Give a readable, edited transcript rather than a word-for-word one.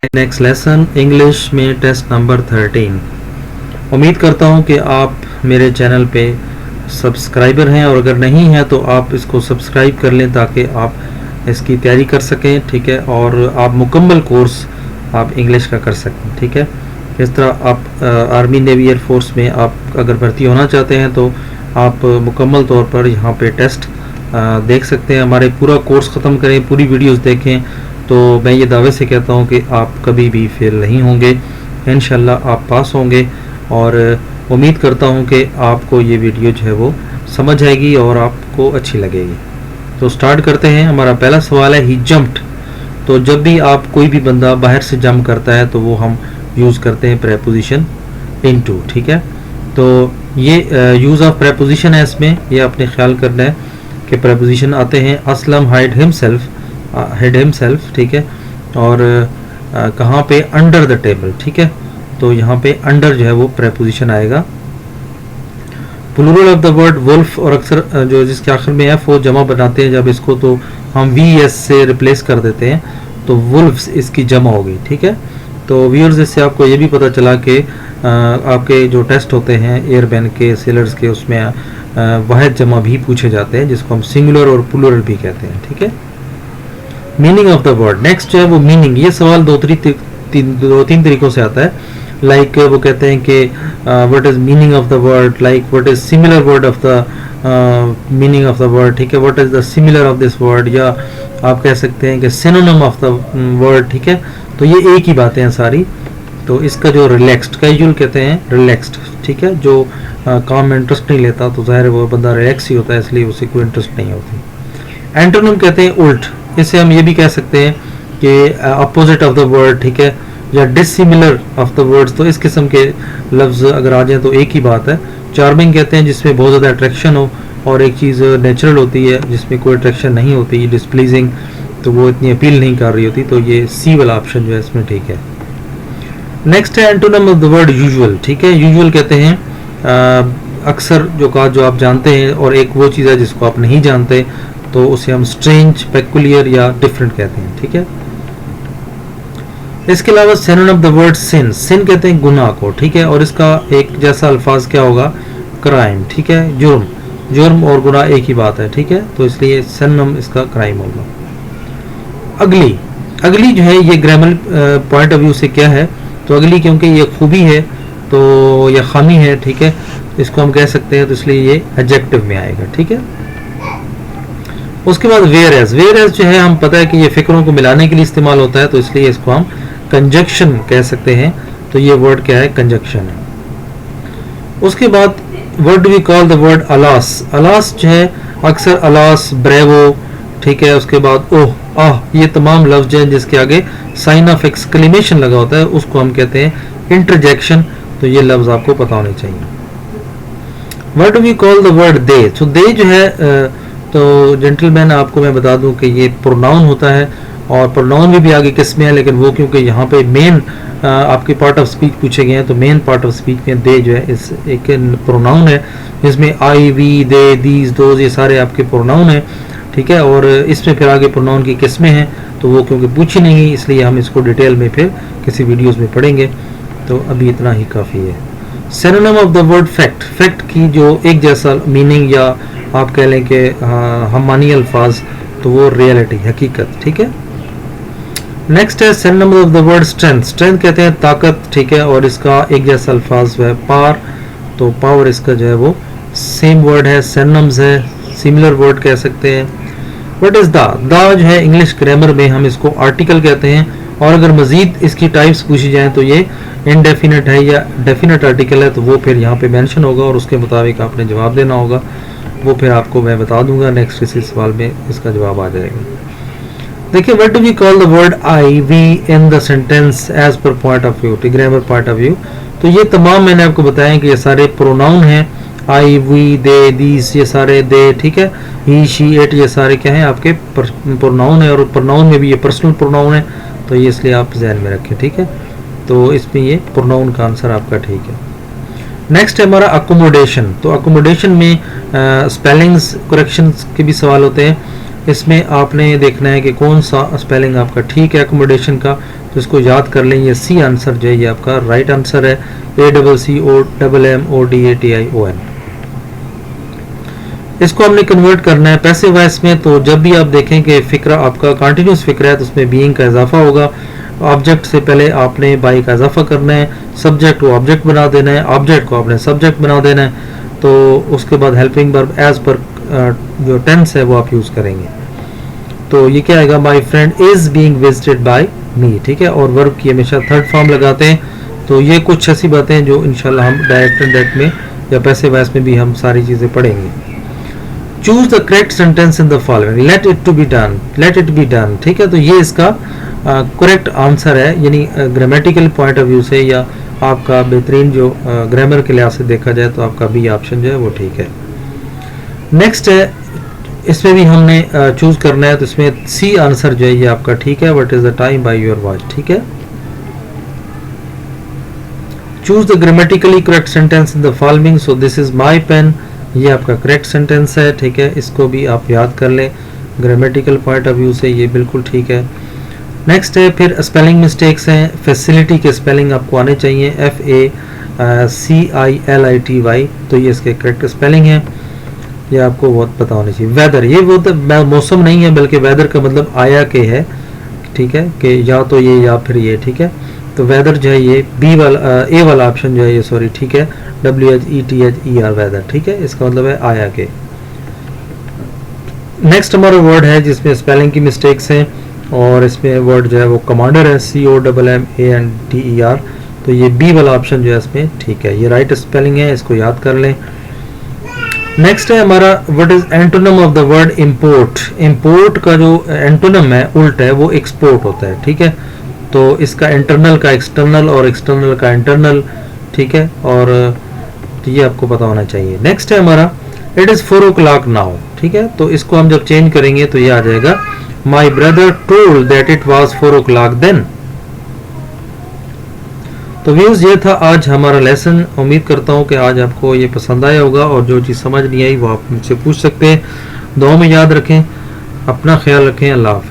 Next lesson English में test number 13। उम्मीद करता हूँ कि आप मेरे चैनल पे सब्सक्राइबर हैं, और अगर नहीं है तो आप इसको सब्सक्राइब कर लें ताकि आप इसकी तैयारी कर सकें, ठीक है, और आप मुकम्मल कोर्स आप इंग्लिश का कर सकें, ठीक है। इस तरह आप आर्मी नेवी एयर फोर्स में आप अगर भर्ती होना चाहते हैं तो आप मुकम्मल तौर पर यहाँ पे टेस्ट देख सकते हैं। हमारे पूरा कोर्स ख़त्म करें, पूरी वीडियोस देखें, तो मैं ये दावे से कहता हूँ कि आप कभी भी फेल नहीं होंगे, इंशाल्लाह आप पास होंगे। और उम्मीद करता हूँ कि आपको ये वीडियो जो है वो समझ आएगी और आपको अच्छी लगेगी। तो स्टार्ट करते हैं। हमारा पहला सवाल है ही जंप्ड। तो जब भी आप कोई भी बंदा बाहर से जंप करता है तो वो हम यूज़ करते हैं प्रेपोजिशन इनटू, ठीक है। तो ये यूज़ ऑफ प्रेपोजिशन है, इसमें ये आपने ख्याल करना है कि प्रेपोजिशन आते हैं असलम हाइड हिमसेल्फ, ठीक है, और कहाँ पे अंडर द टेबल, ठीक है। तो यहाँ पे अंडर जो है वो प्रेपोजिशन आएगा। Plural of the word wolf, और अक्सर जो जिसके आखिर में एफ वो जमा बनाते हैं जब इसको, तो हम वी एस से रिप्लेस कर देते हैं, तो वुल्फ्स इसकी जमा होगी, ठीक है। तो व्यूअर्स, इससे आपको ये भी पता चला कि आपके जो टेस्ट होते हैं एयरमैन के, सेलर्स के, उसमें वाहिद जमा भी पूछे जाते हैं जिसको हम सिंगुलर और प्लूरल भी कहते हैं, ठीक है। Meaning of the word, next जो है वो मीनिंग। ये सवाल दो तीन तरीकों से आता है। लाइक वो कहते हैं कि what is meaning of the word, like what is similar word of the meaning of the word, ठीक है, what is the similar of this word, या आप कह सकते हैं कि सिनोनिम ऑफ द वर्ड, ठीक है। तो ये एक ही बातें हैं सारी। तो इसका जो रिलैक्स्ड, कैजुअल कहते हैं रिलैक्स्ड, ठीक है, जो काम में इंटरेस्ट नहीं लेता तो जाहिर है वो बंदा रिलैक्स ही होता है, इसलिए उसे कोई इंटरेस्ट नहीं होती। एंटोनिम कहते हैं उल्ट। इसे हम ये भी कह सकते हैं कि अपोजिट ऑफ द वर्ड, ठीक है, या डिसिमिलर ऑफ द वर्ड्स। तो इस किस्म के लफ्ज़ अगर आ जाए तो एक ही बात है। चार्मिंग कहते हैं जिसमें बहुत ज़्यादा अट्रैक्शन हो, और एक चीज़ नेचुरल होती है जिसमें कोई अट्रैक्शन नहीं होती, डिसप्लीजिंग, तो वो इतनी अपील नहीं कर रही होती। तो ये सी वाला ऑप्शन जो है इसमें ठीक है। नेक्स्ट है antonym of the word usual, ठीक है। यूजुअल कहते हैं अक्सर जो आप जानते हैं, और एक वो चीज़ है जिसको आप नहीं जानते, तो उसे हम स्ट्रेंज, पेकुलियर या डिफरेंट कहते हैं, ठीक है। इसके अलावा सिनोनिम ऑफ द वर्ड सिन, सिन कहते हैं गुनाह को, ठीक है, और इसका एक जैसा अल्फाज क्या होगा, क्राइम, ठीक है, जुर्म। जुर्म और गुनाह एक ही बात है, ठीक है, तो इसलिए सिनोनिम इसका क्राइम होगा। अगली, अगली जो है ये ग्रामर पॉइंट ऑफ व्यू से क्या है, तो अगली क्योंकि ये खूबी है तो या खामी है, ठीक है, इसको हम कह सकते हैं, तो इसलिए ये एडजेक्टिव में आएगा, ठीक है। उसके बाद वेयर एज, वेयर एज जो है हम पता है कि ये फिक्रों को मिलाने के लिए इस्तेमाल होता है, तो इसलिए इसको हम कंजक्शन कह सकते हैं। तो ये वर्ड क्या है, कंजक्शन है। उसके बाद what do we call the word alas, alas जो है अक्सर अलास, ब्रेवो, ठीक है, उसके बाद ओह, आह, ये तमाम लफ्ज हैं जिसके आगे साइन ऑफ एक्सक्लेमेशन लगा होता है, उसको हम कहते हैं इंटरजेक्शन। तो ये लफ्ज आपको पता होने चाहिए। What do we call the word they, तो दे जो है तो जेंटलमैन आपको मैं बता दूं कि ये प्रोनाउन होता है, और प्रोनाउन भी आगे किस्में हैं, लेकिन वो क्योंकि यहाँ पे मेन आपके पार्ट ऑफ स्पीच पूछे गए हैं, तो मेन पार्ट ऑफ स्पीच में दे जो है इस एक प्रोनाउन है, जिसमें आई, वी, दे, दीज, दोज, ये सारे आपके प्रोनाउन हैं, ठीक है। और इसमें फिर आगे प्रोनाउन की किस्में हैं, तो वो क्योंकि पूछी नहीं गई इसलिए हम इसको डिटेल में फिर किसी वीडियोज़ में पढ़ेंगे, तो अभी इतना ही काफ़ी है। Synonym of the word fact, fact की जो एक जैसा मीनिंग, या आप कह लें कि हम मानी अल्फाज, तो वो रियलिटी, हकीकत, ठीक है। नेक्स्ट है synonym of the word strength, strength कहते हैं ताकत, ठीक है, और इसका एक जैसा अल्फाज है पावर, तो पावर इसका जो है वो सेम वर्ड है। सिनोनिम्स है, सिमिलर वर्ड कह सकते हैं। व्हाट इज द, जो है इंग्लिश ग्रामर में हम इसको आर्टिकल कहते हैं, और अगर मजीद इसकी टाइप्स पूछी जाए तो ये इनडेफिनेट है या डेफिनेट आर्टिकल है, तो वो फिर यहाँ पे मेंशन होगा और उसके मुताबिक आपने जवाब देना होगा, वो फिर आपको मैं बता दूंगा नेक्स्ट इसी सवाल में इसका जवाब आ जाएगा। देखिए, what do we call the word I, we in the sentence as per point of view, grammar point of view. तो ये तमाम मैंने आपको बताया कि ये सारे प्रोनाउन हैं, आई, वी, दे, दीस, ये सारे दे, ठीक है, ही, शी, इट, ये सारे क्या हैं आपके प्रोनाउन है, और प्रोनाउन में भी ये पर्सनल प्रोनाउन है, तो ये इसलिए आप जहन में रखें, ठीक है। तो इसमें ये प्रोनाउन का आंसर आपका ठीक है। नेक्स्ट है हमारा अकोमोडेशन। तो अकोमोडेशन में स्पेलिंग्स करेक्शंस के भी सवाल होते हैं। इसमें आपने देखना है कि कौन सा स्पेलिंग आपका ठीक है अकोमोडेशन का, तो इसको याद कर लें। ये सी आंसर जो है ये आपका राइट आंसर है, ACCOMMODATION। इसको हमने कन्वर्ट करना है पैसिव वॉइस में। तो जब भी आप देखें कि फिक्रा आपका कंटिन्यूस फिक्रा है तो उसमें बीइंग का इजाफा होगा। ऑब्जेक्ट से पहले आपने बाई का इजाफा करना है, सब्जेक्ट को ऑब्जेक्ट बना देना है, ऑब्जेक्ट को आपने सब्जेक्ट बना देना है। तो उसके बाद हेल्पिंग वर्ब एज पर जो टेंस है वो आप यूज़ करेंगे। तो ये क्या आएगा, my friend is being visited by me, ठीक है। और वर्ब की हमेशा थर्ड फॉर्म लगाते हैं। तो ये कुछ ऐसी बातें हैं जो इंशाल्लाह हम डायरेक्ट एंड में या पैसिव वॉइस में भी हम सारी चीज़ें पढ़ेंगे। Choose the correct sentence in the following, let it to be done, let it be done, ठीक है। तो ये इसका करेक्ट आंसर है, यानी ग्रामेटिकल पॉइंट ऑफ व्यू से या आपका बेहतरीन जो ग्रामर के लिहाज से देखा जाए तो आपका बी ऑप्शन जो है वो ठीक है। नेक्स्ट है, इसमें भी हमने चूज करना है, तो इसमें सी आंसर जो है ये आपका ठीक है, what is the time by your watch, ठीक है। Choose the grammatically correct sentence in the following, so this is my pen, ये आपका करेक्ट सेंटेंस है, ठीक है। इसको भी आप याद कर लें, ग्रामेटिकल पॉइंट ऑफ व्यू से ये बिल्कुल ठीक है। नेक्स्ट है फिर स्पेलिंग मिस्टेक्स हैं। फैसिलिटी के स्पेलिंग आपको आने चाहिए, FACILITY, तो ये इसके करेक्ट स्पेलिंग है, ये आपको बहुत पता होनी चाहिए। वेदर, ये वो तो मौसम नहीं है बल्कि वेदर का मतलब आया के है, ठीक है, कि या तो ये या फिर ये, ठीक है। तो वेदर जो है ये बी वाला ए वाला ऑप्शन जो है ये सॉरी ठीक है, WHETHER वेदर, ठीक है, इसका मतलब है आया के। नेक्स्ट हमारा वर्ड है जिसमें स्पेलिंग की मिस्टेक्स हैं और इसमें वर्ड जो है वो कमांडर है, COMMANDER, तो ये बी वाला ऑप्शन जो है इसमें ठीक है, ये राइट स्पेलिंग है, इसको याद कर लें। नेक्स्ट है हमारा what is antonym of the word import. Import का जो एंटोनिम है उल्ट है वो एक्सपोर्ट होता है, ठीक है। तो इसका इंटरनल का एक्सटर्नल और एक्सटर्नल का इंटरनल, ठीक है, और तो ये आपको पता होना चाहिए। नेक्स्ट है हमारा इट इज 4 o'clock नाउ, ठीक है। तो इसको हम जब चेंज करेंगे तो ये आ जाएगा my brother told that it was 4 o'clock then. तो व्यूज ये था आज हमारा लेसन। उम्मीद करता हूँ कि आज आपको ये पसंद आया होगा और जो चीज़ समझ नहीं आई वो आप मुझसे पूछ सकते हैं। दुआ में याद रखें, अपना ख्याल रखें, अल्लाह हाफ़िज़।